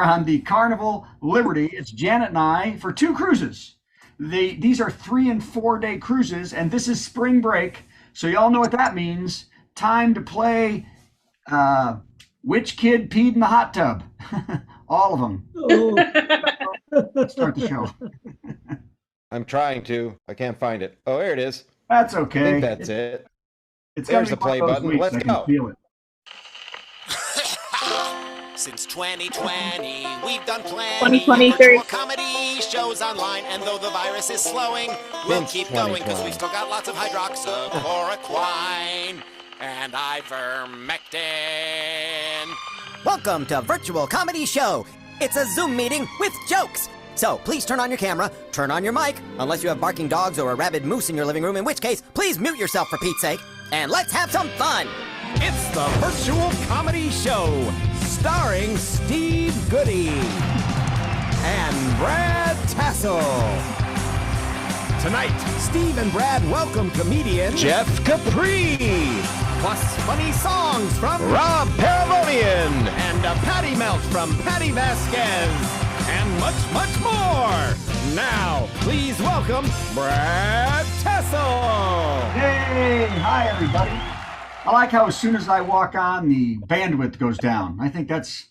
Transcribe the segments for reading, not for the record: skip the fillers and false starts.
on the Carnival Liberty. It's Janet and I for 2 cruises. These are 3 and 4 day cruises, and this is spring break, so y'all know what that means. Time to play Which Kid Peed in the Hot Tub? All of them. Let's start the show. I'm trying to. I can't find it. Oh, there it is. That's I okay. think that's it. There's the play button. Let's go. Feel it. Since 2020, we've done plenty 2023 virtual comedy shows online, and though the virus is slowing, we'll Since keep going because 2020. we've still got lots of hydroxychloroquine and ivermectin. Welcome to Virtual Comedy Show. It's a Zoom meeting with jokes. So please turn on your camera, turn on your mic, unless you have barking dogs or a rabid moose in your living room, in which case, please mute yourself for Pete's sake, and let's have some fun. It's the Virtual Comedy Show, starring Steve Goodie and Brad Tassell. Tonight, Steve and Brad welcome comedian Jeff Capri, plus funny songs from Rob Paravonian, and a Patti melt from Patti Vasquez, and much, much more. Now, please welcome Brad Tassell. Hey, hi everybody. I like how as soon as I walk on, the bandwidth goes down. I think that's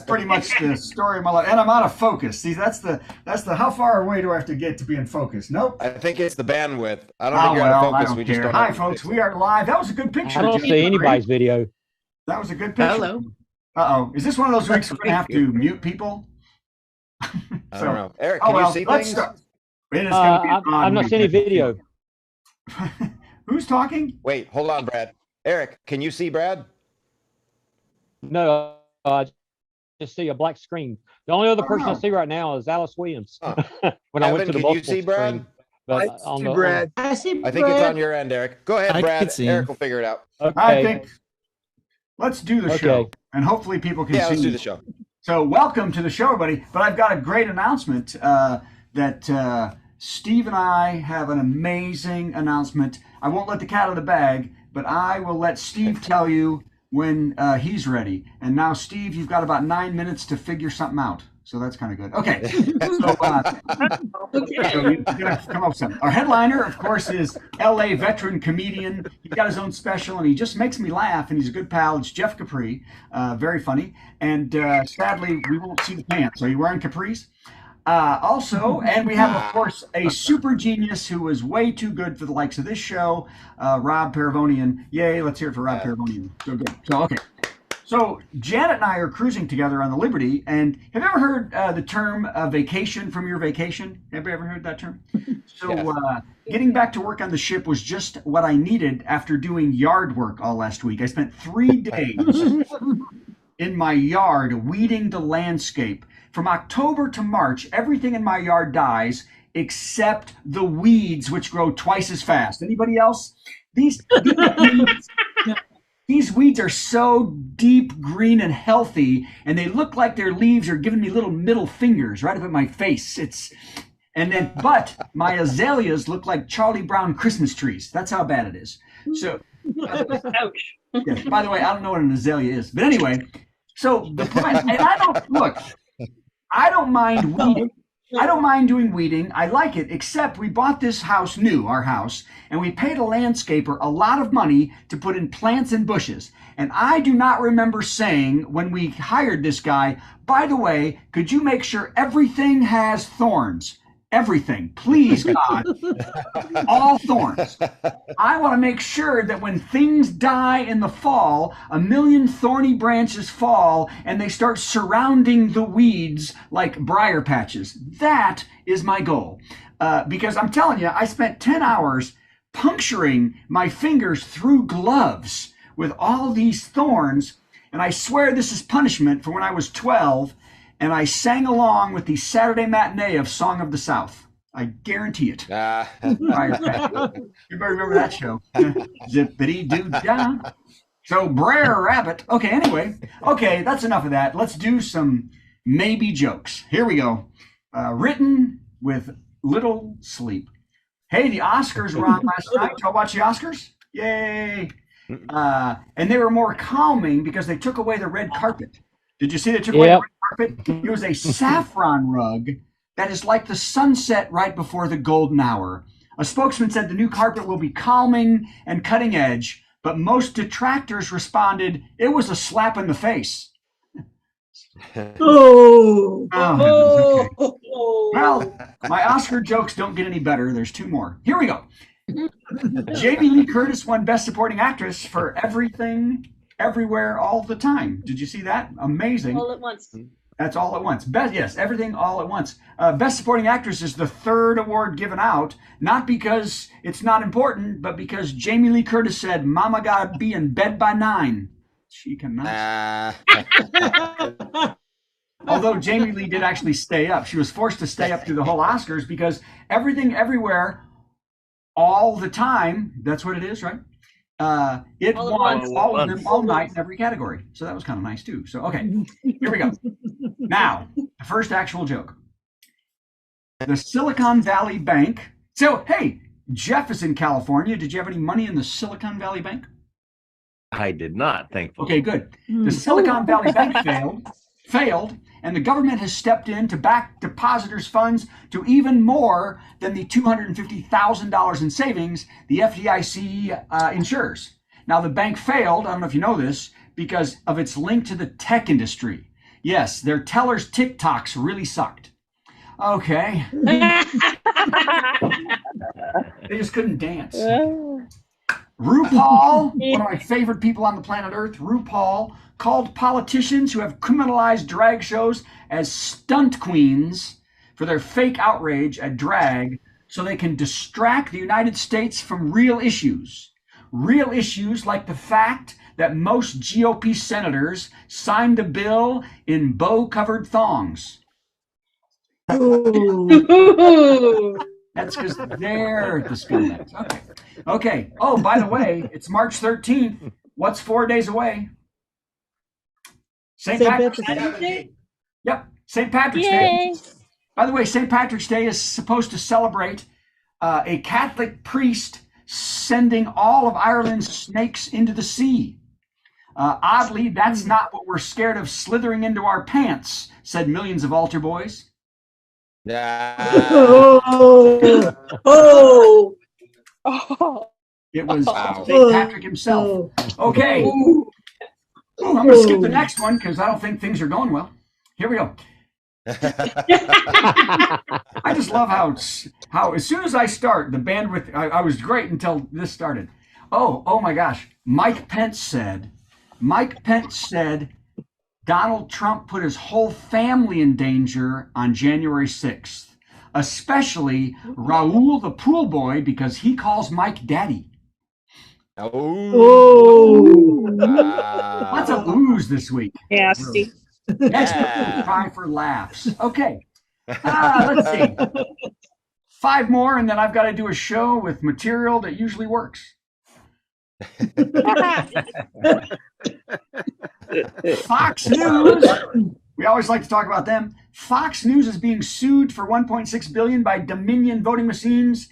pretty much the story of my life. And I'm out of focus. See, that's the how far away do I have to get to be in focus? Nope. I think it's the bandwidth. I don't think you're out of I focus. don't We just care. don't Hi, have- folks. We are live. That was a good picture. I don't Jim. see anybody's video. That was a good picture. Hello. Uh-oh. Is this one of those weeks we're going to have to mute people? I don't know. Eric, can you see let's things? start. It is gonna be an odd I'm not week. seeing any video. Who's talking? Wait, hold on, Brad. Eric, can you see Brad? No, I just see a black screen. The only other person I Wow. see right now is Alice Williams. Huh. When I went Evan, to the can you multiple see Brad? screen. But I on see the- Brad. I see I think it's on your end, Eric. Go ahead, I Brad. can see Eric him. will figure it out. Okay. I think let's do the show, Okay. and hopefully people can Yeah, see. let's do the show. So welcome to the show, everybody. But I've got a great announcement that Steve and I have an amazing announcement. I won't let the cat out of the bag, but I will let Steve tell you when he's ready. And now, Steve, you've got about 9 minutes to figure something out. So that's kind of good. Okay. So, so you gotta come up with something. Our headliner, of course, is LA veteran comedian. He's got his own special, and he just makes me laugh, and he's a good pal. It's Jeff Capri. Very funny. And sadly, we won't see the pants. Are you wearing capris? Also, and we have, of course, a super genius who is way too good for the likes of this show, Rob Paravonian. Yay, let's hear it for Rob Paravonian. So good. So, okay. So, Janet and I are cruising together on the Liberty, and have you ever heard the term vacation from your vacation? Have you ever heard that term? So, getting back to work on the ship was just what I needed after doing yard work all last week. I spent 3 days in my yard weeding the landscape. From October to March, everything in my yard dies except the weeds, which grow twice as fast. Anybody else? These weeds are so deep green and healthy, and they look like their leaves are giving me little middle fingers right up at my face. But my azaleas look like Charlie Brown Christmas trees. That's how bad it is. So, Ouch. yeah, by the way, I don't know what an azalea is, but anyway. So the point, and I don't mind weeding. I don't mind doing weeding. I like it, except we bought this house new, our house, and we paid a landscaper a lot of money to put in plants and bushes. And I do not remember saying when we hired this guy, by the way, could you make sure everything has thorns? Everything, please, God, all thorns. I want to make sure that when things die in the fall, a million thorny branches fall and they start surrounding the weeds like briar patches. That is my goal. Because I'm telling you, I spent 10 hours puncturing my fingers through gloves with all these thorns. And I swear this is punishment for when I was 12 and I sang along with the Saturday matinee of Song of the South. I guarantee it. Everybody remember that show? Zippity-doo-dah. So, Brer Rabbit. Okay, anyway. Okay, that's enough of that. Let's do some maybe jokes. Here we go. Written with little sleep. Hey, the Oscars were on last night. Y'all watch the Oscars? Yay. And they were more calming because they took away the red carpet. Did you see they took away the red carpet. It was a saffron rug that is like the sunset right before the golden hour. A spokesman said the new carpet will be calming and cutting edge, but most detractors responded, it was a slap in the face. Oh. Oh, okay. Oh. Well, my Oscar jokes don't get any better. There's two more. Here we go. Jamie Lee Curtis won Best Supporting Actress for Everything, Everywhere, All the Time. Did you see that? Amazing. All at once. That's all at once. Yes, Everything all at once. Best Supporting Actress is the third award given out, not because it's not important, but because Jamie Lee Curtis said, Mama gotta be in bed by 9. She cannot. Although Jamie Lee did actually stay up. She was forced to stay up through the whole Oscars because Everything, Everywhere, All the Time, that's what it is, right? It All at won once. all of them all night in every category. So that was kind of nice too. So, okay, here we go. Now, the first actual joke. The Silicon Valley Bank. So, hey, Jeff is in California. Did you have any money in the Silicon Valley Bank? I did not, thankfully. Okay, good. The Silicon Valley Bank failed, and the government has stepped in to back depositors' funds to even more than the $250,000 in savings the FDIC insures. Now, the bank failed, I don't know if you know this, because of its link to the tech industry. Yes, their tellers' TikToks really sucked. Okay. They just couldn't dance. RuPaul, one of my favorite people on the planet Earth, RuPaul, called politicians who have criminalized drag shows as stunt queens for their fake outrage at drag so they can distract the United States from real issues. Real issues like the fact that most GOP senators signed a bill in bow-covered thongs. That's because they're the scumbags. Okay. Oh, by the way, it's March 13th. What's 4 days away? St. Patrick's Day. Yep, St. Patrick's Day. By the way, St. Patrick's Day is supposed to celebrate a Catholic priest sending all of Ireland's snakes into the sea. Oddly, that's not what we're scared of slithering into our pants, said millions of altar boys. It was St. Patrick himself. Okay. Ooh, I'm going to skip the next one because I don't think things are going well. Here we go. I just love how as soon as I start, the bandwidth, I was great until this started. Oh my gosh. Mike Pence said, Donald Trump put his whole family in danger on January 6th, especially Raul the pool boy because he calls Mike daddy. Lots of oohs this week. Nasty. Next up, try for laughs. Okay. Let's see. 5 more, and then I've got to do a show with material that usually works. Fox News. We always like to talk about them. Fox News is being sued for $1.6 billion by Dominion voting machines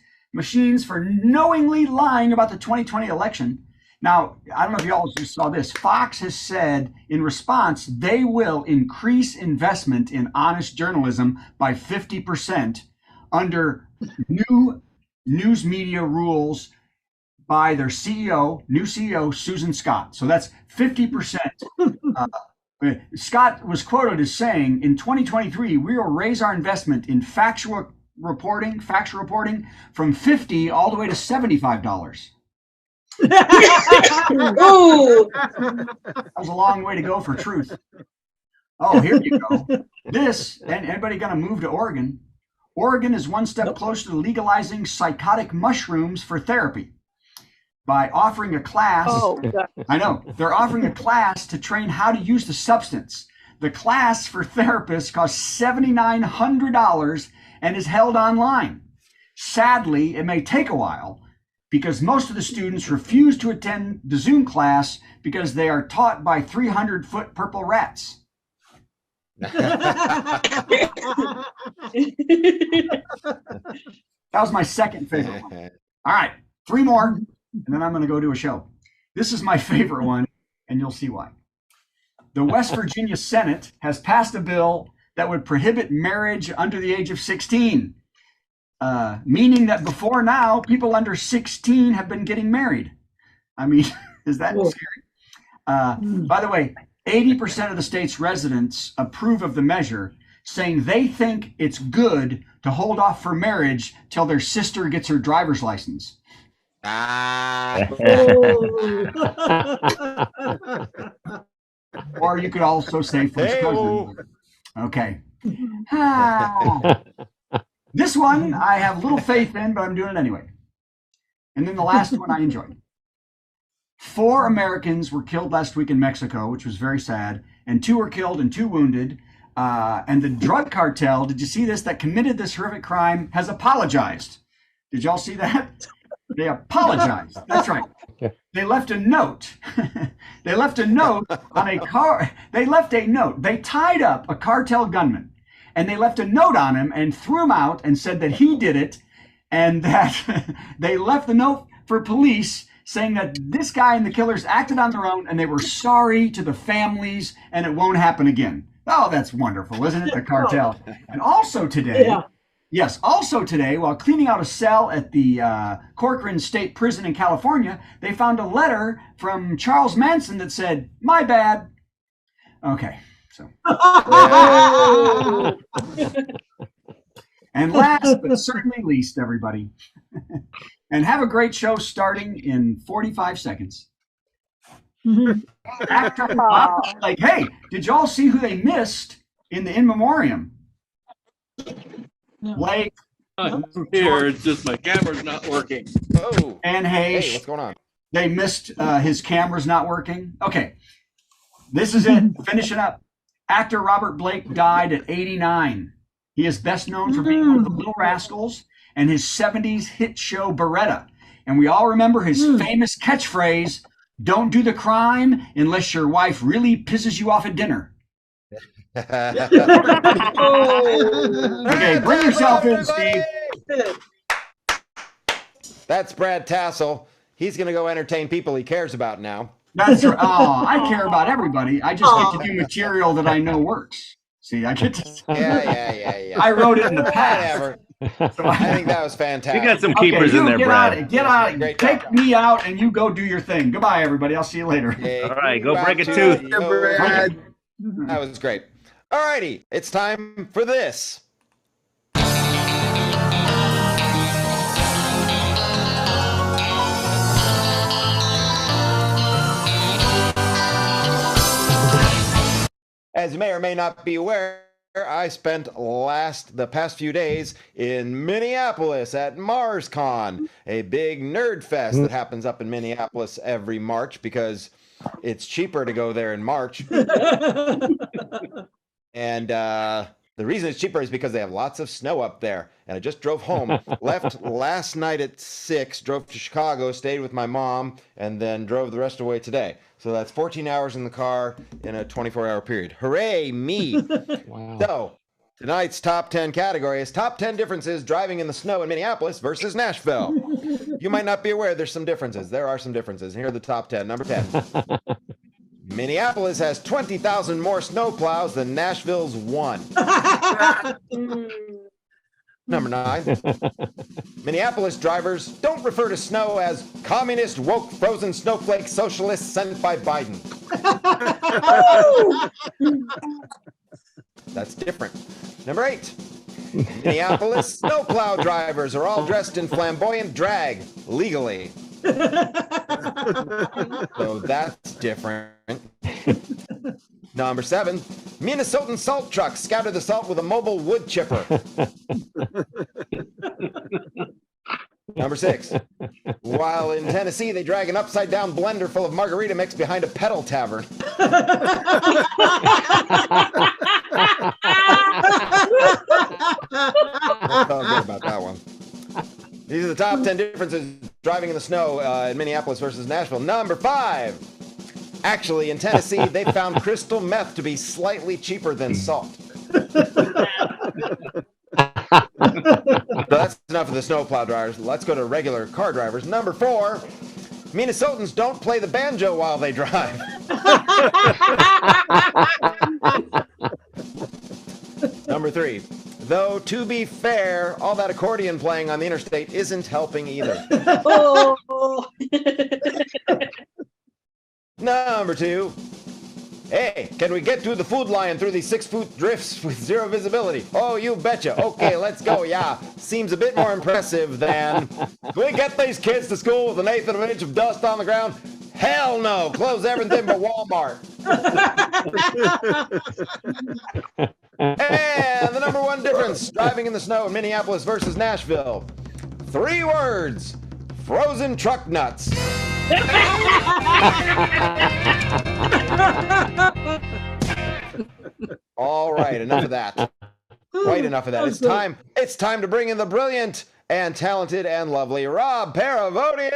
for knowingly lying about the 2020 election. Now, I don't know if you all just saw this. Fox has said in response they will increase investment in honest journalism by 50% under new news media rules by their new CEO, Susan Scott. So that's 50%. Scott was quoted as saying, in 2023, we will raise our investment in factual reporting from $50 all the way to $75. That was a long way to go for truth. Oh, here you go. Anybody going to move to Oregon? Oregon is one step closer to legalizing psychotic mushrooms for therapy by offering a class. I know. They're offering a class to train how to use the substance. The class for therapists costs $7,900 and is held online. Sadly, it may take a while because most of the students refuse to attend the Zoom class because they are taught by 300-foot purple rats. That was my second favorite one. All right, 3 more, and then I'm going to go do a show. This is my favorite one, and you'll see why. the West Virginia Senate has passed a bill that would prohibit marriage under the age of 16, meaning that before now, people under 16 have been getting married. I mean, is that scary? By the way, 80% of the state's residents approve of the measure, saying they think it's good to hold off for marriage till their sister gets her driver's license. Or you could also say first cousin. Okay. This one I have little faith in, but I'm doing it anyway. And then the last one I enjoyed. 4 Americans were killed last week in Mexico, which was very sad, and 2 were killed and 2 wounded. And the drug cartel, did you see this, that committed this horrific crime has apologized. Did y'all see that? They apologized. That's right. They left a note. They left a note on a car. They left a note. They tied up a cartel gunman, and they left a note on him and threw him out and said that he did it, and that they left the note for police saying that this guy and the killers acted on their own and they were sorry to the families and it won't happen again. Oh, that's wonderful, isn't it? The cartel. And also today, also today, while cleaning out a cell at the Corcoran State Prison in California, they found a letter from Charles Manson that said, "My bad." Okay, so. And last but certainly least, everybody, and have a great show starting in 45 seconds. Actor like, hey, did y'all see who they missed in the in memoriam? Blake. Here, it's just my camera's not working. Oh. And Hayes. Hey, what's going on? They missed his camera's not working. Okay, this is it. Finishing up. Actor Robert Blake died at 89. He is best known for being one of the Little Rascals and his 70s hit show Beretta. And we all remember his famous catchphrase, "Don't do the crime unless your wife really pisses you off at dinner." Okay, bring yourself in, Steve. That's Brad Tassell. He's going to go entertain people he cares about now. That's right. Oh, I care about everybody. I just get to do material that I know works. See, I get to. Yeah. I wrote it in the past. Whatever. So I think that was fantastic. You got some keepers in there, Brad. Get out. Take me out and you go do your thing. Goodbye, everybody. I'll see you later. Yeah, All right, go break a tooth. That was great. All righty, it's time for this. As you may or may not be aware, I spent the past few days in Minneapolis at MarsCon, a big nerd fest that happens up in Minneapolis every March because it's cheaper to go there in March. And the reason it's cheaper is because they have lots of snow up there. And I just drove home, left last night at 6, drove to Chicago, stayed with my mom, and then drove the rest of the way today. So that's 14 hours in the car in a 24-hour period. Hooray, me. Wow. So tonight's top 10 category is top 10 differences driving in the snow in Minneapolis versus Nashville. You might not be aware there's some differences. There are some differences. Here are the top 10. Number 10. Minneapolis has 20,000 more snowplows than Nashville's 1. Number 9. Minneapolis drivers don't refer to snow as communist, woke, frozen snowflake socialists sent by Biden. That's different. Number 8. Minneapolis snowplow drivers are all dressed in flamboyant drag, legally. So that's different. Number 7, Minnesotan salt trucks scatter the salt with a mobile wood chipper. Number 6, while in Tennessee they drag an upside down blender full of margarita mix behind a pedal tavern. I felt good about that one. These are the top 10 differences driving in the snow in Minneapolis versus Nashville. Number 5. Actually, in Tennessee, they found crystal meth to be slightly cheaper than salt. So that's enough of the snowplow drivers. Let's go to regular car drivers. Number 4. Minnesotans don't play the banjo while they drive. Number 3. Though, to be fair, all that accordion playing on the interstate isn't helping either. Oh. Number 2. Hey, can we get to the food line through these 6-foot drifts with zero visibility? Oh, you betcha. Okay, let's go. Yeah, seems a bit more impressive than... Can we get these kids to school with an eighth of an inch of dust on the ground? Hell no. Close everything but Walmart. And the number 1 difference driving in the snow in Minneapolis versus Nashville. 3 words. Frozen truck nuts. All right, enough of that. Quite enough of that. It's time to bring in the brilliant and talented and lovely Rob Paravonian.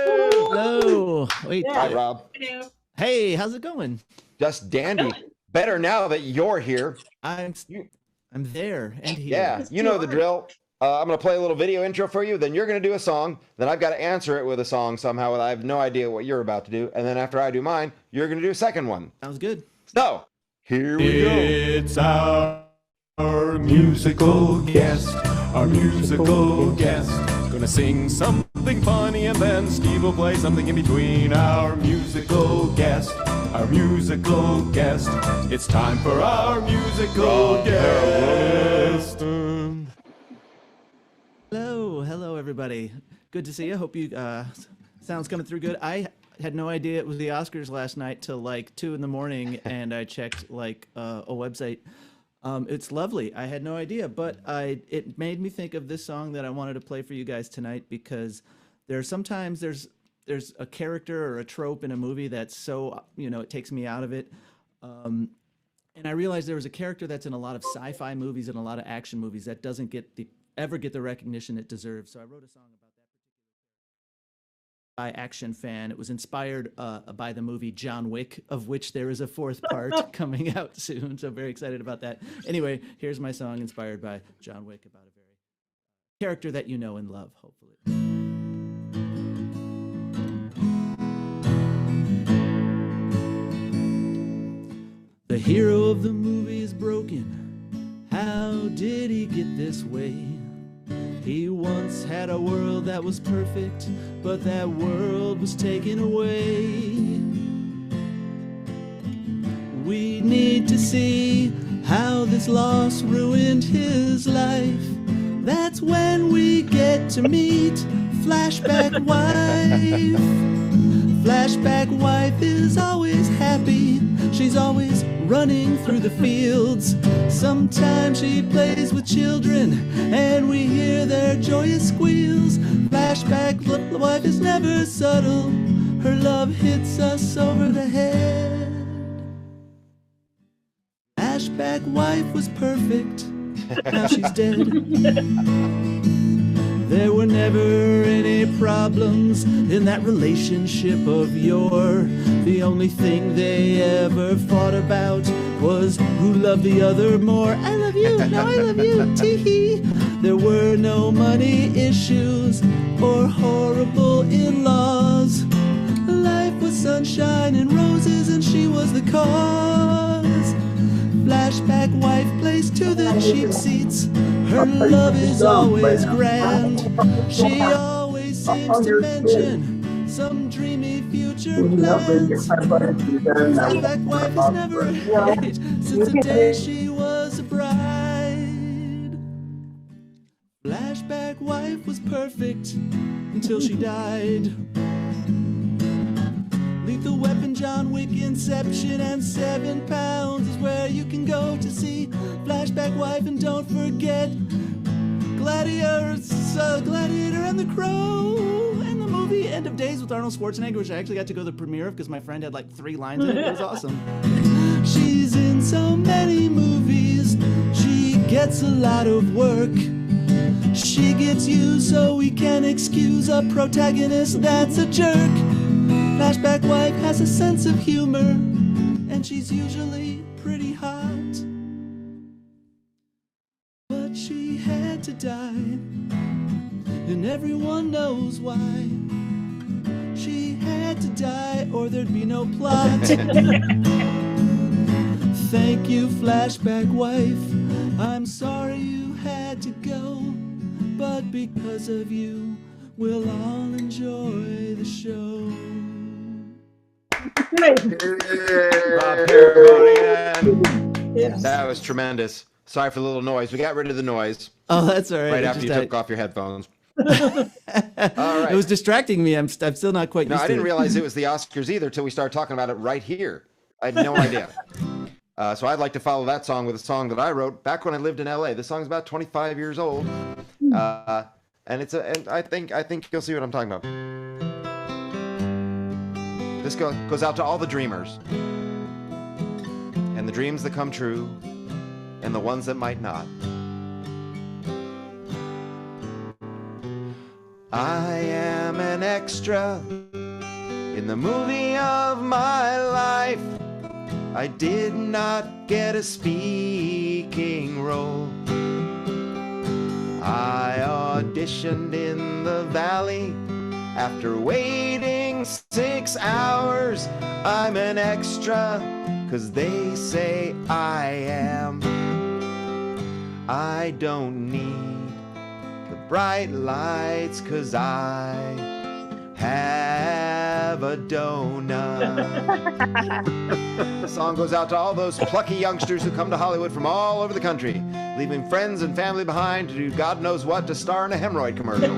Hello. Wait. Hi, Rob. Hey, how's it going? Just dandy. Better now that you're here. I'm there and here. Yeah, you know the drill. I'm going to play a little video intro for you. Then you're going to do a song. Then I've got to answer it with a song somehow. I have no idea what you're about to do. And then after I do mine, you're going to do a second one. Sounds good. So, here we go. It's our musical guest. Our musical guest. Gonna sing something funny and then Steve will play something in between. Our musical guest. Our musical guest. It's time for our musical guest. Hello, everybody. Good to see you. Hope you sound's coming through good. I had no idea it was the Oscars last night till like 2 a.m, and I checked like a website. It's lovely. I had no idea, but it made me think of this song that I wanted to play for you guys tonight because there's a character or a trope in a movie that's so it takes me out of it. And I realized there was a character that's in a lot of sci-fi movies and a lot of action movies that doesn't ever get the recognition it deserves. So I wrote a song about that particular action fan. It was inspired by the movie John Wick, of which there is a 4th part coming out soon. So very excited about that. Anyway, here's my song inspired by John Wick about a very character that you know and love, hopefully. The hero of the movie is broken. How did he get this way? He once had a world that was perfect, but that world was taken away. We need to see how this loss ruined his life. That's when we get to meet Flashback Wife. Flashback Wife is always happy. She's always running through the fields. Sometimes she plays with children and we hear their joyous squeals. Flashback Wife is never subtle. Her love hits us over the head. Flashback Wife was perfect. Now she's dead. There were never any problems in that relationship of yore. The only thing they ever fought about was who loved the other more. I love you, now I love you, tee-hee. There were no money issues or horrible in-laws. Life was sunshine and roses and she was the cause. Flashback Wife plays to the cheap seats. Her love is always grand. She always seems to mention some dreamy future plans. Flashback Wife has never aged since the day she was a bride. Flashback Wife was perfect until she died. Lethal Weapon, John Wick, Inception, and 7 Pounds is where you can go to see Flashback Wife. And don't forget Gladiator and the Crow, and the movie End of Days with Arnold Schwarzenegger, which I actually got to go to the premiere of because my friend had like 3 lines in it. It was awesome. She's in so many movies. She gets a lot of work. She gets used so we can excuse a protagonist that's a jerk. Flashback Wife has a sense of humor, and she's usually pretty hot. But she had to die, and everyone knows why. She had to die or there'd be no plot. Thank you, flashback wife. I'm sorry you had to go, but because of you, we'll all enjoy the show. Rob Paravonian. Yes. That was tremendous. Sorry for the little noise. We got rid of the noise Oh, that's all right. right It after you just- took off your headphones. All right. It was distracting me. I'm still not quite No, used I to didn't it. realize it was the Oscars either till we started talking about it right here. I had no idea. So I'd like to follow that song with a song that I wrote back when I lived in LA. This song's about 25 years old, and I think you'll see what I'm talking about. This goes out to all the dreamers, and the dreams that come true, and the ones that might not. I am an extra in the movie of my life. I did not get a speaking role. I auditioned in the valley after waiting 6 hours. I'm an extra 'cause they say I am. I don't need the bright lights 'cause I have a donut. The song goes out to all those plucky youngsters who come to Hollywood from all over the country, leaving friends and family behind to do God knows what to star in a hemorrhoid commercial.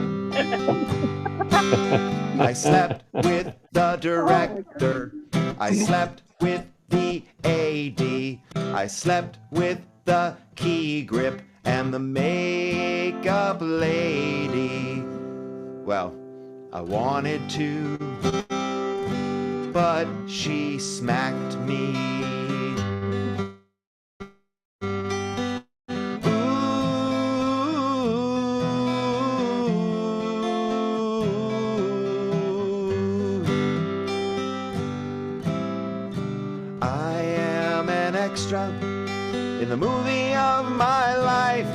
I slept with the director. I slept with the AD. I slept with the key grip and the makeup lady. Well, I wanted to, but she smacked me. I am an extra in the movie of my life.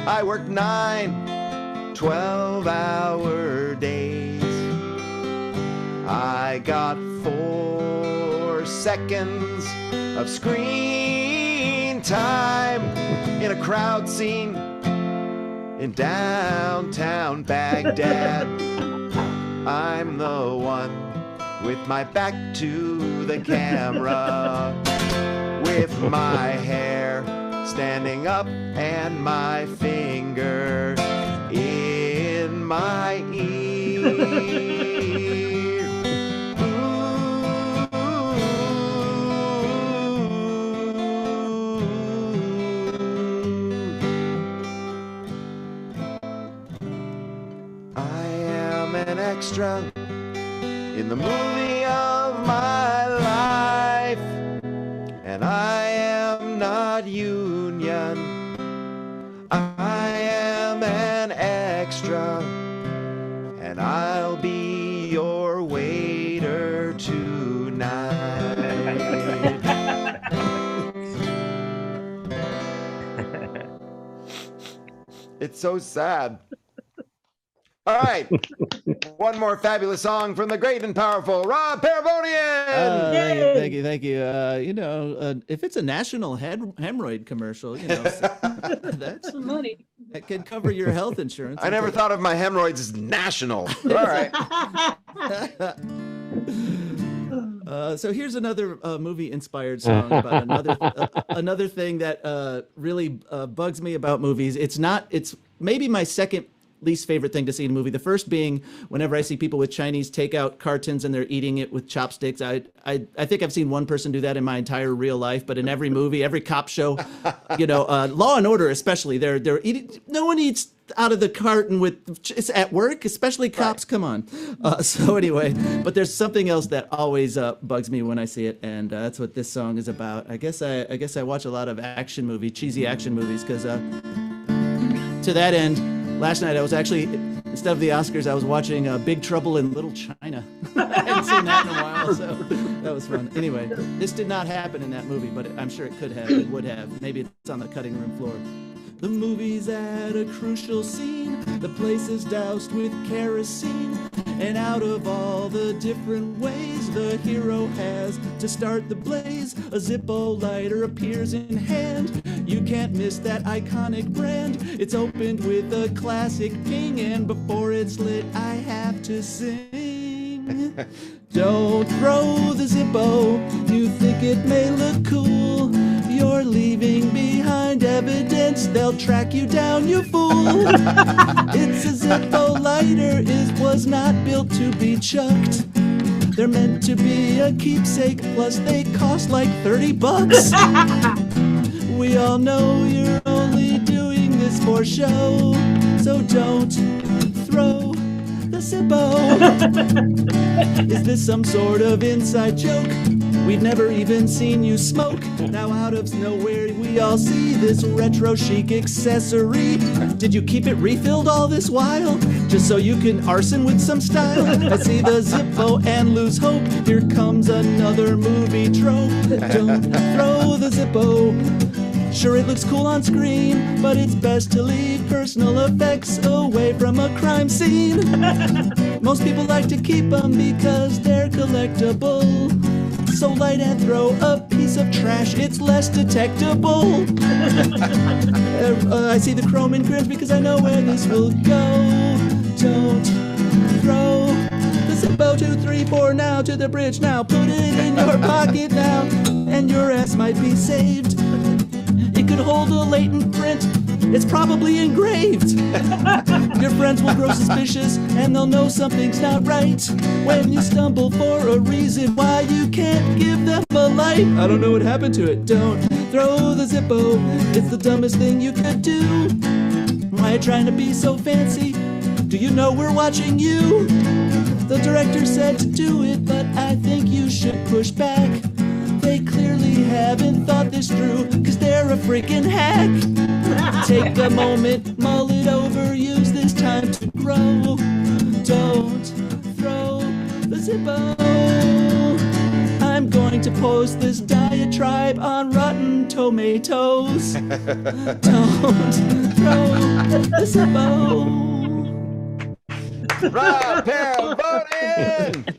I worked 9 12-hour days. I got 4 seconds of screen time in a crowd scene in downtown Baghdad. I'm the one with my back to the camera, with my hair standing up and my finger in my ear. I am an extra in the movie of my life, and I am not union. I am an extra, and I'll be your waiter tonight. It's so sad. All right. One more fabulous song from the great and powerful Rob Paravonian. Thank you. If it's a national hemorrhoid commercial, that's Some money. that could cover your health insurance. I never thought of my hemorrhoids as national. All right. So here's another movie-inspired song about another thing that really bugs me about movies. It's maybe my second least favorite thing to see in a movie. The first being whenever I see people with Chinese takeout cartons and they're eating it with chopsticks. I think I've seen one person do that in my entire real life, but in every movie, every cop show, Law and Order especially, they're eating. No one eats out of the carton it's at work, especially cops. Right. Come on. So anyway, but there's something else that always bugs me when I see it, and that's what this song is about. I guess I watch a lot of cheesy action movies, because to that end, last night I was actually, instead of the Oscars, I was watching Big Trouble in Little China. I hadn't seen that in a while, so that was fun. Anyway, this did not happen in that movie, but I'm sure it could have. It would have. Maybe it's on the cutting room floor. The movie's at a crucial scene. The place is doused with kerosene. And out of all the different ways the hero has to start the blaze, a Zippo lighter appears in hand. You can't miss that iconic brand. It's opened with a classic ping, and before it's lit, I have to sing. Don't throw the Zippo, you think it may look cool. You're leaving behind evidence, they'll track you down, you fool. It's a Zippo lighter, it was not built to be chucked. They're meant to be a keepsake, plus they cost like $30. We all know you're only doing this for show, so don't throw the Zippo. Is this some sort of inside joke? We've never even seen you smoke. Now out of nowhere we all see this retro chic accessory. Did you keep it refilled all this while? Just so you can arson with some style? I see the Zippo and lose hope. Here comes another movie trope. Don't throw the Zippo. Sure, it looks cool on screen, but it's best to leave personal effects away from a crime scene. Most people like to keep them because they're collectible. So light and throw a piece of trash, it's less detectable. I see the chrome and cringe because I know where this will go. Don't throw the Zippo 2, 3, 4 now to the bridge now. Put it in your pocket now, and your ass might be saved. It could hold a latent print, it's probably engraved. Your friends will grow suspicious and they'll know something's not right when you stumble for a reason why you can't give them a light. I don't know what happened to it. Don't throw the Zippo, it's the dumbest thing you could do. Why you trying to be so fancy? Do you know we're watching you? The director said to do it, but I think you should push back. They clearly haven't thought this through, cause they're a freaking hack. Take a moment, mull it over, use this time to grow. Don't throw the Zippo. I'm going to post this diatribe on Rotten Tomatoes. Don't throw the Zippo. Rob Paravonian!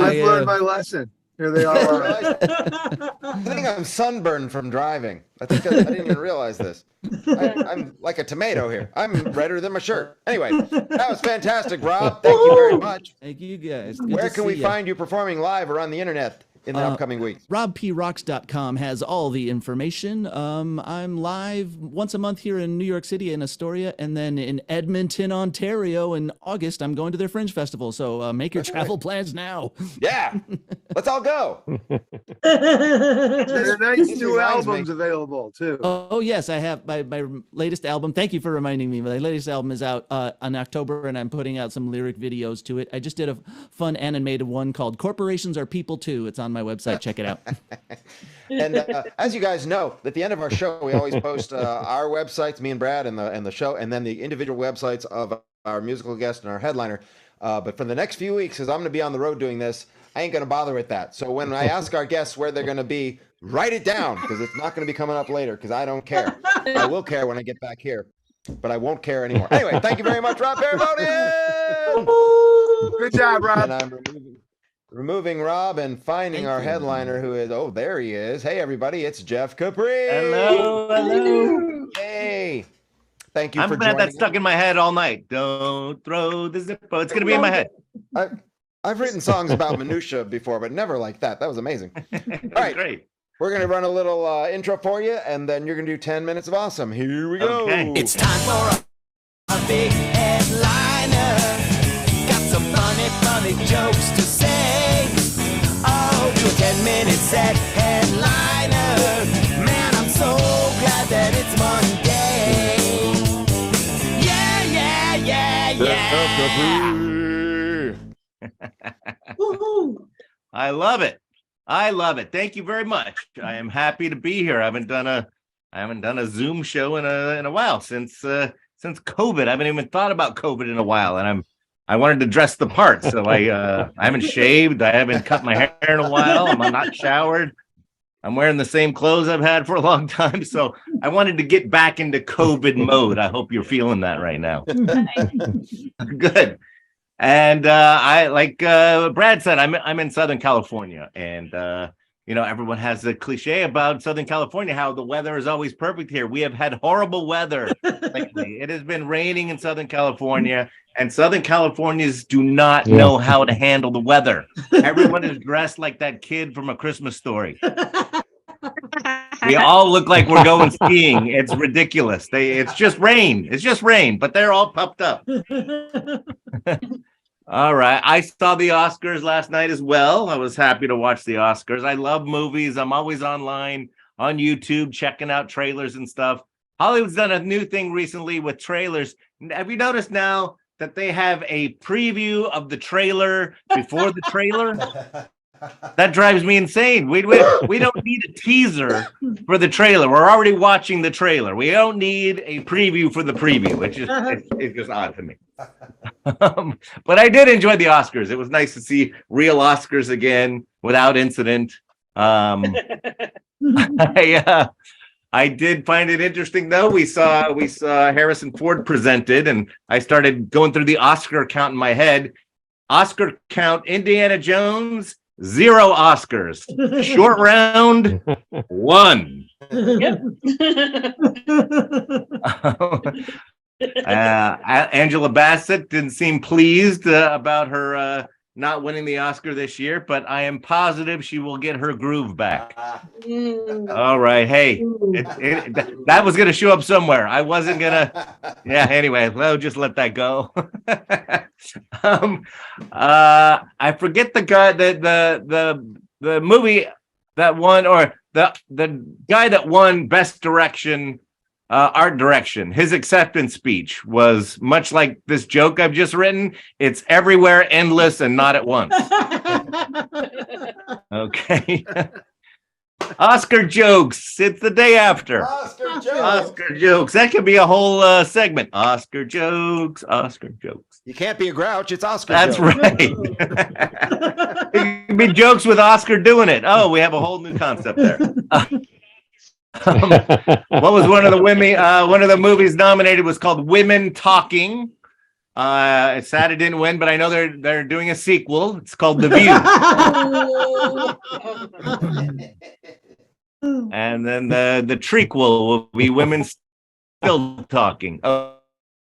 I've learned my lesson. Here they are. I think I'm sunburned from driving. I didn't even realize this. I'm like a tomato here. I'm redder than my shirt. Anyway, that was fantastic, Rob. Thank you very much. Thank you guys. Good Where to can we see ya. find you performing live or on the internet in the upcoming weeks? RobPRocks.com has all the information. I'm live once a month here in New York City and Astoria, and then in Edmonton, Ontario in August. I'm going to their Fringe Festival, so make your travel plans now. Yeah, let's all go. There's a nice This new reminds albums me. available too. Oh yes, I have my latest album. Thank you for reminding me. My latest album is out in October, and I'm putting out some lyric videos to it. I just did a fun animated one called "Corporations Are People Too." It's on my website. Check it out. And as you guys know, at the end of our show, we always post our websites, me and Brad, and the show, and then the individual websites of our musical guest and our headliner. But for the next few weeks, because I'm going to be on the road doing this, I ain't going to bother with that. So when I ask our guests where they're going to be, write it down, because it's not going to be coming up later, because I don't care. I will care when I get back here, but I won't care anymore. Anyway, thank you very much, Rob Paravonian! Good job, Rob. And I'm removing Rob and finding our headliner, who is, oh, there he is. Hey, everybody, it's Jeff Capri. Hello. Hey. Thank you I'm for gonna have joining that stuck in my head all night. Don't throw the Zippo. It's gonna be in my head. I've written songs about minutia before, but never like that. That was amazing. All right, Great. we're going to run a little intro for you, and then you're going to do 10 minutes of awesome. Here we go. Okay. It's time for a big headliner. Got some funny jokes to say. Oh, do a 10-minute set headliner. Man, I'm so glad that it's Monday. Yeah. I love it. I love it. Thank you very much. I am happy to be here. I haven't done a Zoom show in a while since COVID. I haven't even thought about COVID in a while, and I wanted to dress the part, so I haven't shaved. I haven't cut my hair in a while. I'm not showered. I'm wearing the same clothes I've had for a long time. So I wanted to get back into COVID mode. I hope you're feeling that right now. Good. And I like Brad said, I'm in Southern California, and everyone has the cliche about Southern California, how the weather is always perfect here. We have had horrible weather lately. It has been raining in Southern California, and Southern Californians do not know how to handle the weather. Everyone is dressed like that kid from A Christmas Story. We all look like we're going skiing. It's ridiculous. It's just rain. It's just rain, but they're all puffed up. All right. I saw the Oscars last night as well. I was happy to watch the Oscars. I love movies. I'm always online on YouTube checking out trailers and stuff. Hollywood's done a new thing recently with trailers. Have you noticed now that they have a preview of the trailer before the trailer? That drives me insane. We don't need a teaser for the trailer. We're already watching the trailer. We don't need a preview for the preview. It's just odd to me. But I did enjoy the Oscars. It was nice to see real Oscars again without incident. I did find it interesting though. We saw Harrison Ford presented, and I started going through the Oscar count in my head. Oscar count: Indiana Jones, 0 Oscars. Short round, 1. Angela Bassett didn't seem pleased about her not winning the Oscar this year, but I am positive she will get her groove back. All right. Hey, that was going to show up somewhere. I wasn't going to. Yeah, anyway, we'll just let that go. I forget the guy the movie that won, or the guy that won Best Direction, art direction. His acceptance speech was much like this joke I've just written. It's everywhere, endless, and not at once. Okay. Oscar jokes. It's the day after. Oscar jokes. Oscar jokes. That could be a whole segment. Oscar jokes. Oscar jokes. You can't be a grouch. It's Oscar. That's jokes. right. It could be jokes with Oscar doing it. Oh, we have a whole new concept there. What was one of the movies nominated was called Women Talking. It's sad it didn't win, but I know they're doing a sequel. It's called The View. And then the trequel will be Women Still Talking. Oh,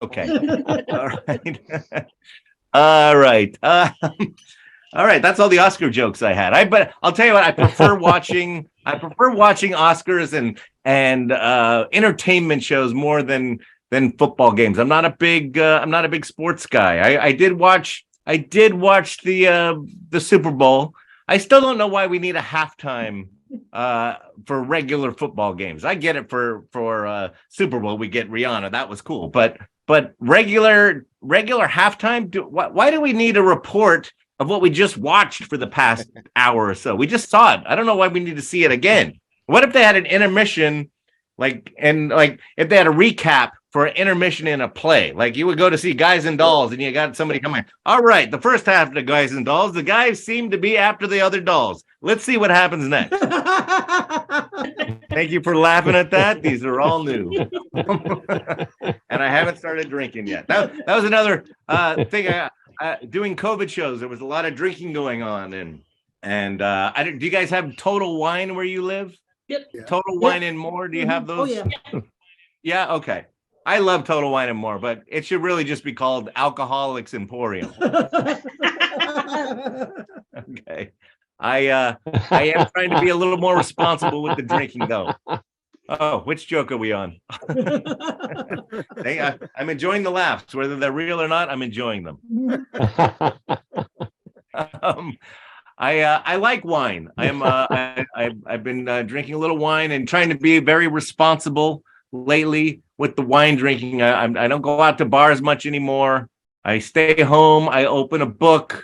okay. All right. All right. All right. That's all the Oscar jokes I had. But I'll tell you what, I prefer watching Oscars and entertainment shows more than football games. I'm not a big sports guy. I did watch the Super Bowl. I still don't know why we need a halftime for regular football games. I get it for Super Bowl. We get Rihanna. That was cool. But regular halftime. Why do we need a report of what we just watched for the past hour or so? We just saw it. I don't know why we need to see it again. What if they had an intermission, if they had a recap for an intermission in a play? Like you would go to see Guys and Dolls and you got somebody coming. All right, the first half of the Guys and Dolls, the guys seem to be after the other dolls. Let's see what happens next. Thank you for laughing at that. These are all new. And I haven't started drinking yet. That was another thing. Doing COVID shows, there was a lot of drinking going on, and do you guys have Total Wine where you live? Yep. Total Wine and More. Do you have those? Oh yeah. Yeah. Okay. I love Total Wine and More, but it should really just be called Alcoholics Emporium. Okay. I am trying to be a little more responsible with the drinking, though. Oh, which joke are we on? I'm enjoying the laughs, whether they're real or not. I'm enjoying them. I like wine. I've been drinking a little wine and trying to be very responsible lately with the wine drinking. I don't go out to bars much anymore. I stay home. I open a book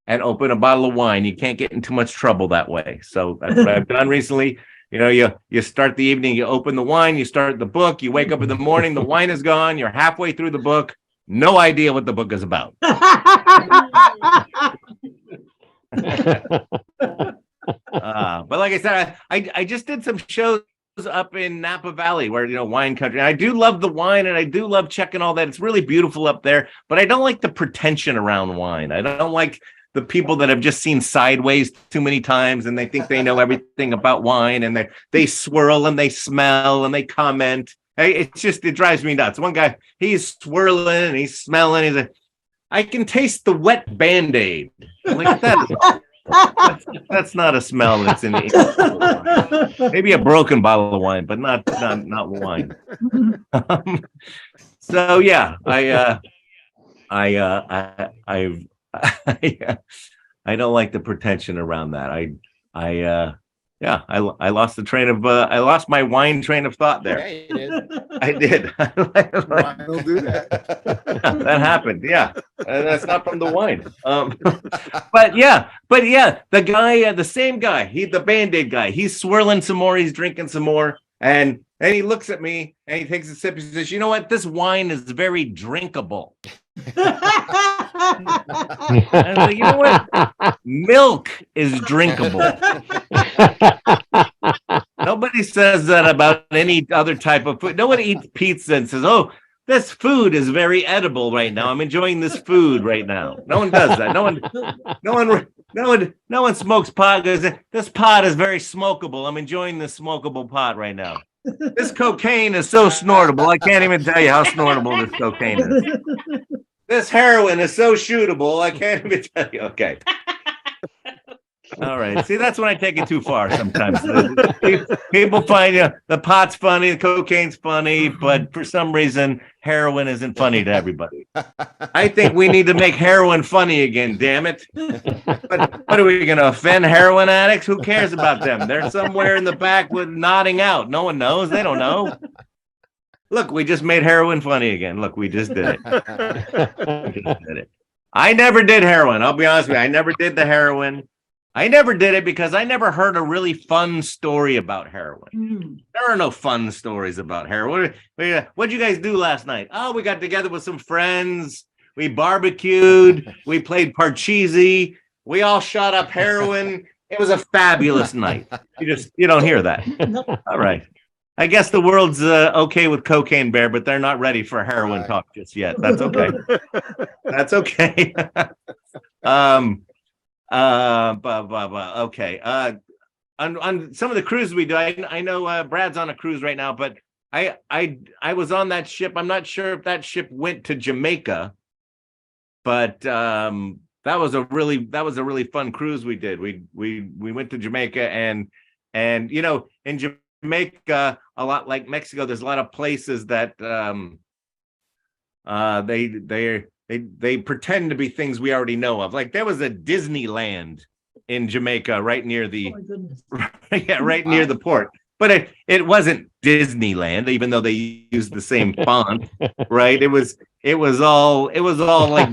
and open a bottle of wine. You can't get in too much trouble that way. So that's what I've done recently. You start the evening, you open the wine, you start the book, you wake up in the morning, the wine is gone, you're halfway through the book, no idea what the book is about. But like I said, I just did some shows up in Napa Valley where, wine country. And I do love the wine and I do love checking all that. It's really beautiful up there, but I don't like the pretension around wine. I don't like the people that have just seen Sideways too many times and they think they know everything about wine and they swirl and they smell and they comment. It drives me nuts. One guy, he's swirling and he's smelling. He's like, I can taste the wet Band-Aid. I'm like, that's not a smell that's in the maybe a broken bottle of wine, but not wine. So yeah, I don't like the pretension around that. I lost the train of I lost my wine train of thought there. Yeah, you did. I did. Wine will do that. That happened. Yeah, and that's not from the wine. But yeah, the guy, the same guy, the Band-Aid guy. He's swirling some more. He's drinking some more, and he looks at me and he takes a sip. He says, "You know what? This wine is very drinkable." I was like, you know what? Milk is drinkable. Nobody says that about any other type of food. Nobody eats pizza and says, "Oh, this food is very edible right now. I'm enjoying this food right now." No one does that. No one smokes pot. Goes, "This pot is very smokable. I'm enjoying this smokable pot right now." This cocaine is so snortable. I can't even tell you how snortable this cocaine is. This heroin is so shootable. I can't even tell you. Okay. All right. See, that's when I take it too far sometimes. People find the pot's funny, the cocaine's funny, but for some reason, heroin isn't funny to everybody. I think we need to make heroin funny again, damn it. But what are we going to offend heroin addicts? Who cares about them? They're somewhere in the back with nodding out. No one knows. They don't know. Look, we just made heroin funny again. Look, we just did it. I never did heroin. I'll be honest with you. I never did the heroin. I never did it because I never heard a really fun story about heroin. There are no fun stories about heroin. What'd you guys do last night? Oh, we got together with some friends. We barbecued. We played Parcheesi. We all shot up heroin. It was a fabulous night. You don't hear that. All right. I guess the world's okay with Cocaine Bear, but they're not ready for heroin talk just yet. That's okay. That's okay. Okay. On some of the cruises we do, I know Brad's on a cruise right now, but I was on that ship. I'm not sure if that ship went to Jamaica, but that was a really fun cruise we did. We went to Jamaica and in Jamaica, a lot like Mexico, there's a lot of places that they pretend to be things we already know of. Like there was a Disneyland in Jamaica right near the near the port. But it wasn't Disneyland, even though they used the same font, right? It was all like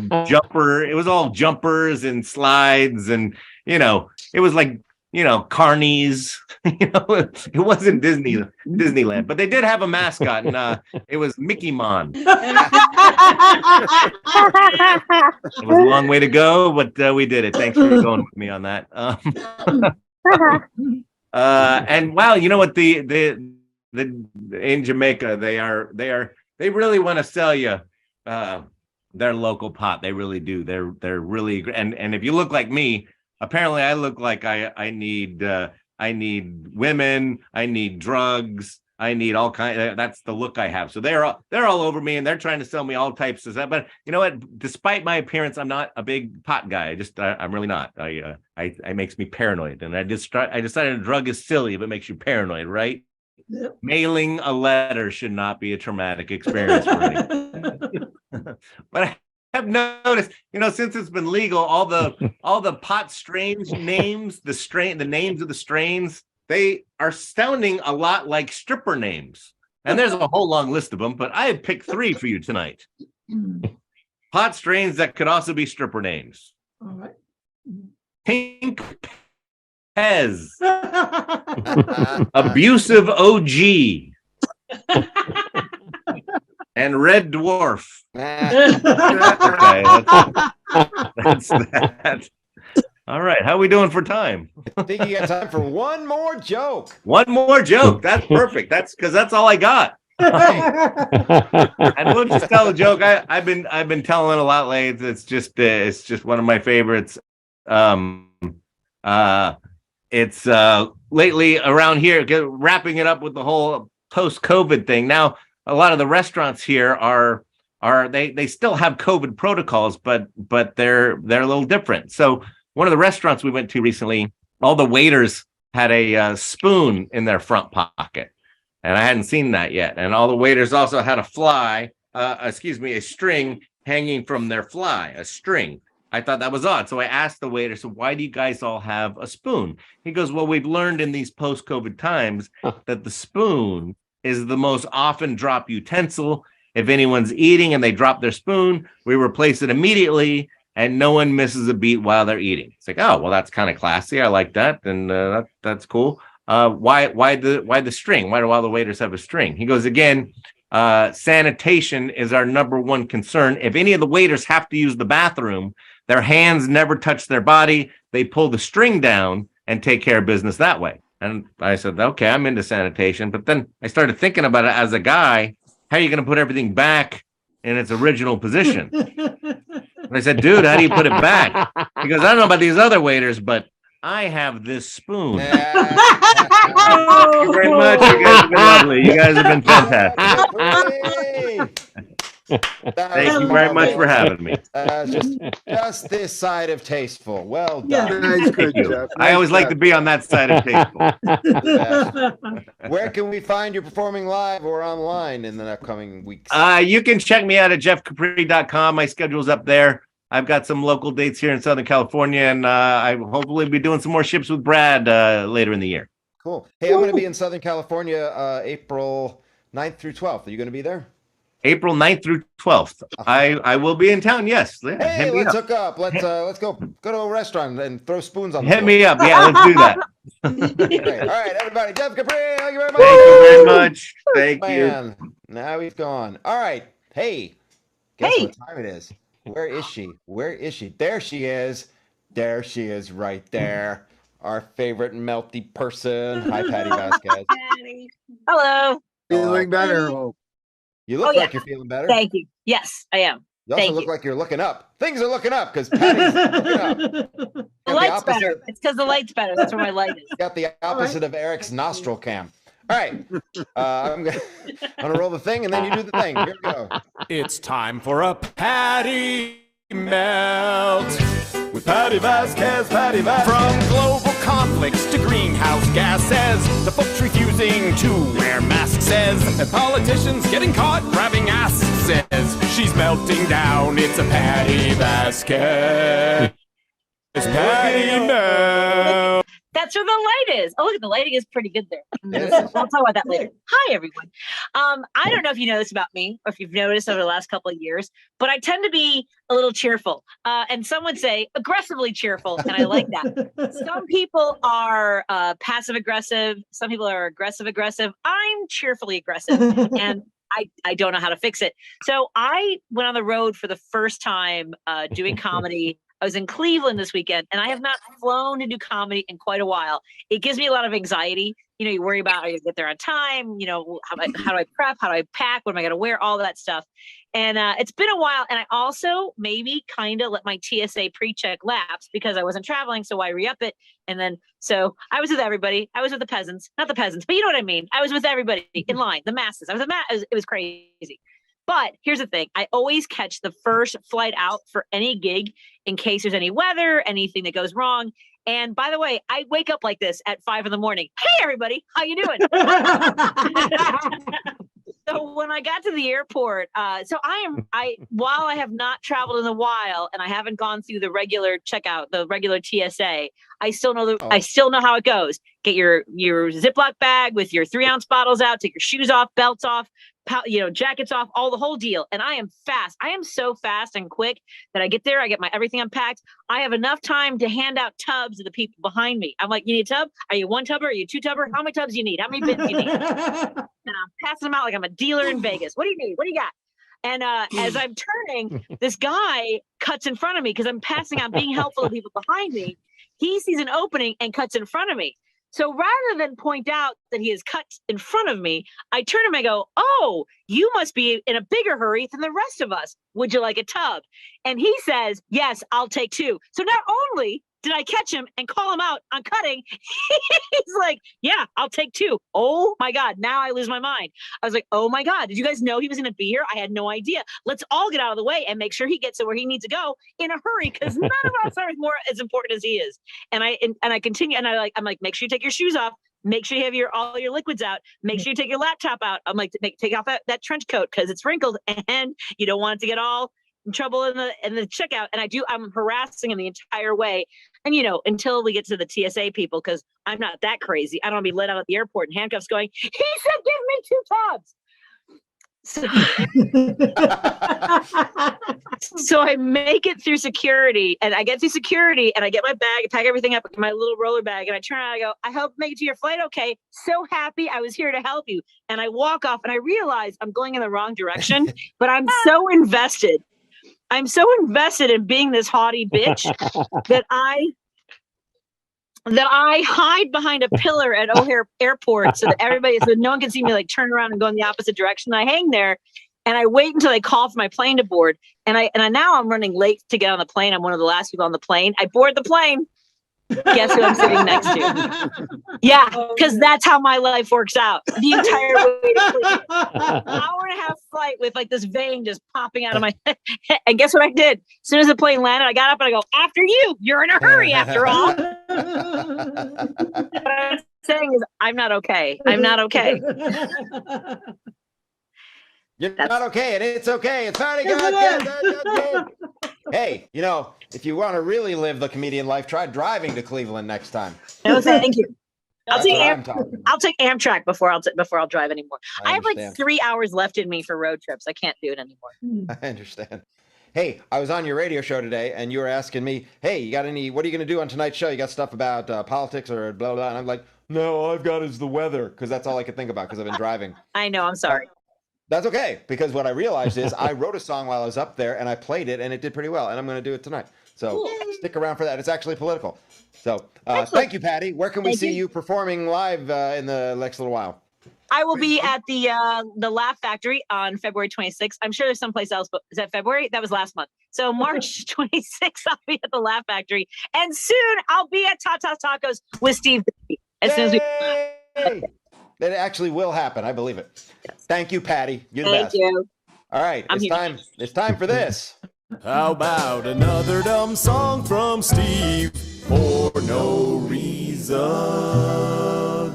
jumpers and slides, and it was like carnies. It wasn't Disneyland, but they did have a mascot, and it was Mickey Mon. It was a long way to go, but we did it. Thanks for going with me on that. And wow, you know what? The in Jamaica, they really want to sell you their local pot. They really do. They're really, and if you look like me, apparently I look like I need women, I need drugs, I need all kinds. That's the look I have. So they're all over me, and they're trying to sell me all types of stuff. But you know what? Despite my appearance, I'm not a big pot guy. I'm really not. It makes me paranoid, and I decided a drug is silly if it makes you paranoid, right? Yep. Mailing a letter should not be a traumatic experience for me. But I have noticed, since it's been legal, all the pot strains names, the names of the strains, they are sounding a lot like stripper names. And there's a whole long list of them, but I have picked 3 for you tonight. Pot strains that could also be stripper names. All right. Pink Pez. Abusive OG. And Red Dwarf. Okay, that's that. All right. How are we doing for time? I think you got time for one more joke. One more joke. That's perfect. That's because that's all I got. And we'll just tell the joke. I've been telling it a lot lately. It's just one of my favorites. It's lately around here, wrapping it up with the whole post-COVID thing. Now, a lot of the restaurants here are they still have COVID protocols, but they're a little different. So one of the restaurants we went to recently, all the waiters had a spoon in their front pocket, and I hadn't seen that yet. And all the waiters also had a string hanging from their fly, a string. I thought that was odd. So I asked the waiter, so why do you guys all have a spoon? He goes, well, we've learned in these post-COVID times that the spoon is the most often dropped utensil. If anyone's eating and they drop their spoon, we replace it immediately and no one misses a beat while they're eating. It's like, oh, well, that's kind of classy. I like that. And that's cool. Why the string? Why do all the waiters have a string? He goes, again, sanitation is our number one concern. If any of the waiters have to use the bathroom, their hands never touch their body. They pull the string down and take care of business that way. And I said, okay, I'm into sanitation. But then I started thinking about it as a guy. How are you going to put everything back in its original position? And I said, dude, how do you put it back? He goes, I don't know about these other waiters, but I have this spoon. Thank you very much. You guys have been lovely. You guys have been fantastic. Thank you very much for having me. Just this side of tasteful. Well done. Nice, good job. I always like to be on that side of tasteful. Where can we find you performing live or online in the upcoming weeks? You can check me out at jeffcapri.com. My schedule's up there. I've got some local dates here in Southern California, and I hopefully be doing some more ships with Brad later in the year. Cool. Hey, I'm going to be in Southern California April 9th through 12th. Are you going to be there? April 9th through 12th. I will be in town, yes. Yeah, hey, let's hook up. Let's go to a restaurant and throw spoons on the Hit floor. me up. Yeah, let's do that. Great. All right, everybody. Jeff Capri, thank you very much. Thank you very much. Thank Man, now he's gone. All right. Hey, guess what time it is? Where is she? Where is she? There she is. There she is right there. Our favorite melty person. Hi, Patti Vasquez. Hello. Feeling better. Hope. You look like you're feeling better. Thank you. Yes, I am. You also look like you're looking up. Things are looking up because Patty's looking up. The light's better. It's because the light's better. That's where my light is. Got the opposite of Eric's nostril cam. All right. I'm gonna roll the thing and then you do the thing. Here we go. It's time for a Patti Melt with Patti Vasquez, Patti Vasquez. From global conflicts to greenhouse gases, the folks refusing to wear masks says, and politicians getting caught grabbing asses says, she's melting down. It's a Patti Vasquez. It's Patti Melt. That's where the light is. Oh, look, the lighting is pretty good there. We'll talk about that later. Hi, everyone. I don't know if you know this about me or if you've noticed over the last couple of years, but I tend to be a little cheerful. And some would say aggressively cheerful, and I like that. Some people are passive aggressive. Some people are aggressive aggressive. I'm cheerfully aggressive, and I don't know how to fix it. So I went on the road for the first time doing comedy. I was in Cleveland this weekend, and I have not flown to do comedy in quite a while. It gives me a lot of anxiety. You know, you worry about, are you going to get there on time? You know, how do I prep? How do I pack? What am I going to wear? All that stuff. And it's been a while. And I also maybe kind of let my TSA pre-check lapse because I wasn't traveling. So I re-up it. And then, so I was with everybody. I was with the peasants, not the peasants, but you know what I mean? I was with everybody in line, the masses. It was crazy. But here's the thing. I always catch the first flight out for any gig in case there's any weather, anything that goes wrong. And by the way, I wake up like this at 5 a.m. Hey, everybody, how you doing? So when I got to the airport, while I have not traveled in a while and I haven't gone through the regular checkout, the regular TSA, I still know how it goes. Get your Ziploc bag with your 3-ounce bottles out, take your shoes off, belts off, jackets off, the whole deal. And I am fast. I am so fast and quick that I get there, I get my everything unpacked. I have enough time to hand out tubs to the people behind me. I'm like, you need a tub? Are you 1 tubber? Are you 2 tubber? How many tubs do you need? How many bins do you need? And I'm passing them out like I'm a dealer in Vegas. What do you need? What do you got? And as I'm turning, this guy cuts in front of me because I'm passing out, being helpful to people behind me. he sees an opening and cuts in front of me. So rather than point out that he has cut in front of me, I turn to him and go, "Oh, you must be in a bigger hurry than the rest of us. Would you like a tub?" And he says, "Yes, I'll take 2." So not only did I catch him and call him out on cutting, he's like, "Yeah, I'll take 2." Oh my God, now I lose my mind. I was like, oh my God, did you guys know he was going to be here? I had no idea. Let's all get out of the way and make sure he gets to where he needs to go in a hurry, because none of us are as important as he is. And I continue, and I'm like, make sure you take your shoes off. Make sure you have all your liquids out. Make sure you take your laptop out. I'm like, take off that trench coat because it's wrinkled and you don't want it to get all in trouble in the checkout. And I'm harassing him the entire way. And, until we get to the TSA people, because I'm not that crazy. I don't want to be let out of the airport in handcuffs going, "He said, give me 2 tubs." So I make it through security, and I get through security, and I get my bag, I pack everything up in my little roller bag, and I turn around and I go, "I hope you make it to your flight okay. So happy I was here to help you." And I walk off, and I realize I'm going in the wrong direction, but I'm so invested. I'm so invested in being this haughty bitch that I hide behind a pillar at O'Hare Airport so that no one can see me like turn around and go in the opposite direction. I hang there and I wait until they call for my plane to board. And now I'm running late to get on the plane. I'm one of the last people on the plane. I board the plane. Guess who I'm sitting next to? Yeah, because that's how my life works out. The entire way to Cleveland. Hour and a half flight with like this vein just popping out of my head. And guess what I did? As soon as the plane landed, I got up and I go, "After you. You're in a hurry after all." What I'm saying is I'm not okay. I'm not okay. You're not okay, and it's okay. It's very good. Hey, if you want to really live the comedian life, try driving to Cleveland next time. No, thank you. I'll take Amtrak before I'll drive anymore. I have like 3 hours left in me for road trips. I can't do it anymore. I understand. Hey, I was on your radio show today, and you were asking me, "Hey, what are you going to do on tonight's show? You got stuff about politics or blah, blah?" And I'm like, "No, all I've got is the weather," because that's all I could think about because I've been driving. I know. I'm sorry. That's okay, because what I realized is I wrote a song while I was up there, and I played it, and it did pretty well, and I'm going to do it tonight. So stick around for that. It's actually political. So thank you, Patti. Where can we see you performing live in the next little while? I will be at the Laugh Factory on February 26th. I'm sure there's someplace else, but is that February? That was last month. So March 26th, I'll be at the Laugh Factory. And soon I'll be at Tata's Tacos with Steve. As soon as we... It actually will happen. I believe it. Yes. Thank you, Patti. You're the best. Thank you. All right. It's time for this. How about another dumb song from Steve for no reason? Of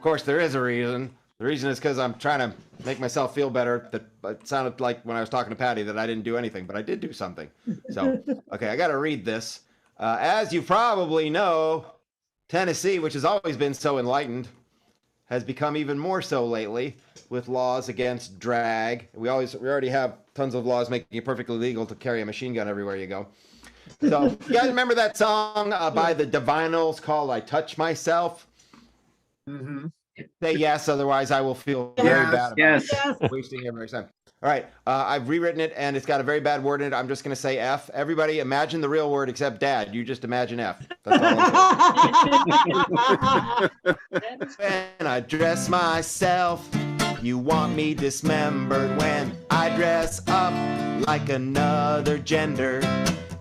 course, there is a reason. The reason is because I'm trying to make myself feel better. That it sounded like when I was talking to Patti that I didn't do anything, but I did do something. So, okay, I got to read this. As you probably know, Tennessee, which has always been so enlightened, has become even more so lately with laws against drag. We already have tons of laws making it perfectly legal to carry a machine gun everywhere you go. So you guys remember that song by the Divinals called "I Touch Myself"? Mm-hmm. Say yes, otherwise I will feel very bad about wasting everybody's time. All right, I've rewritten it, and it's got a very bad word in it. I'm just going to say F. Everybody imagine the real word except Dad. You just imagine F. That's all. When I dress myself, you want me dismembered. When I dress up like another gender,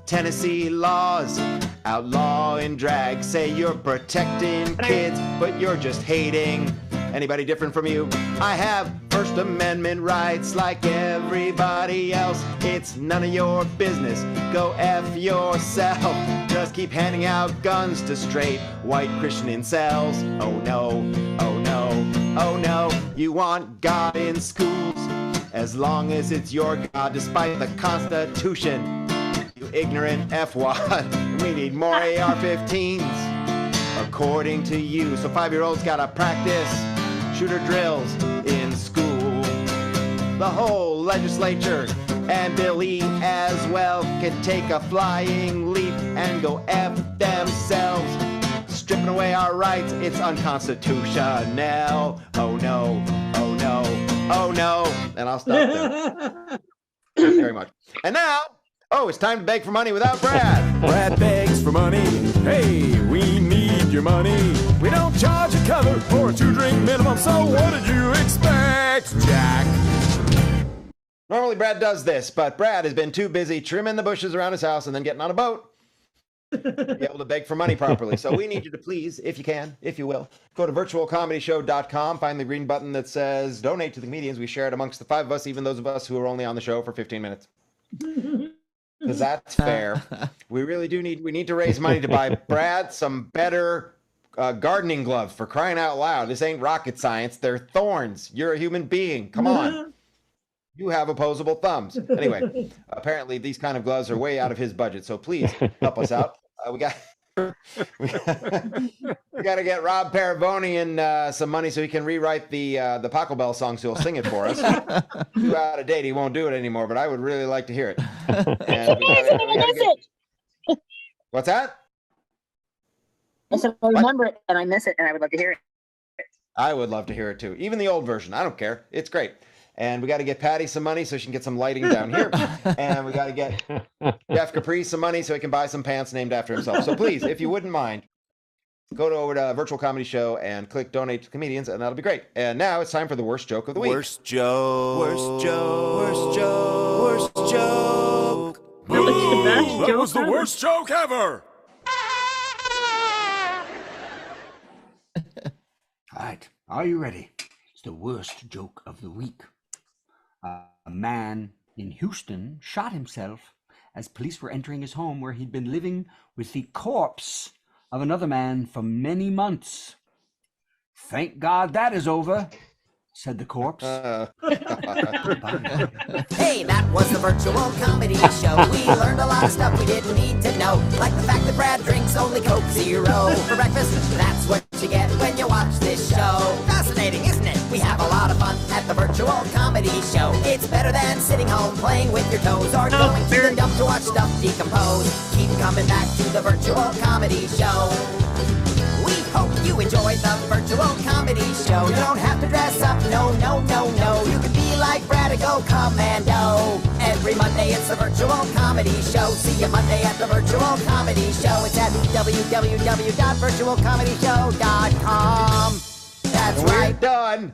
Tennessee laws outlaw in drag. Say you're protecting kids, but you're just hating anybody different from you. I have First Amendment rights like everybody else. It's none of your business. Go F yourself. Just keep handing out guns to straight white Christian incels. Oh no, oh no, oh no. You want God in schools as long as it's your God, despite the Constitution. You ignorant F-wad. We need more AR-15s, according to you. So 5-year-olds gotta practice shooter drills in school. The whole legislature and Billy as well can take a flying leap and go F themselves. Stripping away our rights, it's unconstitutional. Oh no, oh no, oh no. And I'll stop there. Thank you very much. And now, Oh, it's time to beg for money without Brad. Brad begs for money. Hey, we need your money. We don't charge a cover for a 2-drink minimum, so what did you expect, Jack? Normally Brad does this, but Brad has been too busy trimming the bushes around his house and then getting on a boat to be able to beg for money properly. So we need you to please, if you can, if you will, go to virtualcomedyshow.com, find the green button that says donate to the comedians. We share it amongst the 5 of us, even those of us who are only on the show for 15 minutes. Because that's fair. We really do need to raise money to buy Brad some better gardening gloves, for crying out loud. This ain't rocket science. They're thorns. You're a human being. Come on. You have opposable thumbs. Anyway, apparently these kind of gloves are way out of his budget. So please help us out. We got to get Rob Paravonian some money so he can rewrite the Paco Bell song, so he'll sing it for us. Too out of date, he won't do it anymore, but I would really like to hear it. And what's that? I said, I remember it and I miss it and I would love to hear it. I would love to hear it too. Even the old version. I don't care. It's great. And we got to get Patti some money so she can get some lighting down here. And we got to get Jeff Capri some money so he can buy some pants named after himself. So please, if you wouldn't mind, go over to Virtual Comedy Show and click Donate to Comedians, and that'll be great. And now it's time for the worst joke of the week. Worst joke. Worst joke. Worst joke. Worst joke. That was the worst joke ever. All right, are you ready? It's the worst joke of the week. A man in Houston shot himself as police were entering his home where he'd been living with the corpse of another man for many months. Thank God that is over, said the corpse. Hey, that was the Virtual Comedy Show. We learned a lot of stuff we didn't need to know, like the fact that Brad drinks only Coke Zero for breakfast. That's what you get when you watch this show. Fascinating, isn't it? We have a lot of fun at the Virtual Comedy Show. It's better than sitting home playing with your toes or going to the dump to watch stuff decompose. Keep coming back to the Virtual Comedy Show. We hope you enjoyed the Virtual Comedy Show. You don't have to dress up, no, no, no, no. You can be like Brad and go commando. Every Monday it's the Virtual Comedy Show. See you Monday at the Virtual Comedy Show. It's at www.virtualcomedyshow.com. That's right. We're done.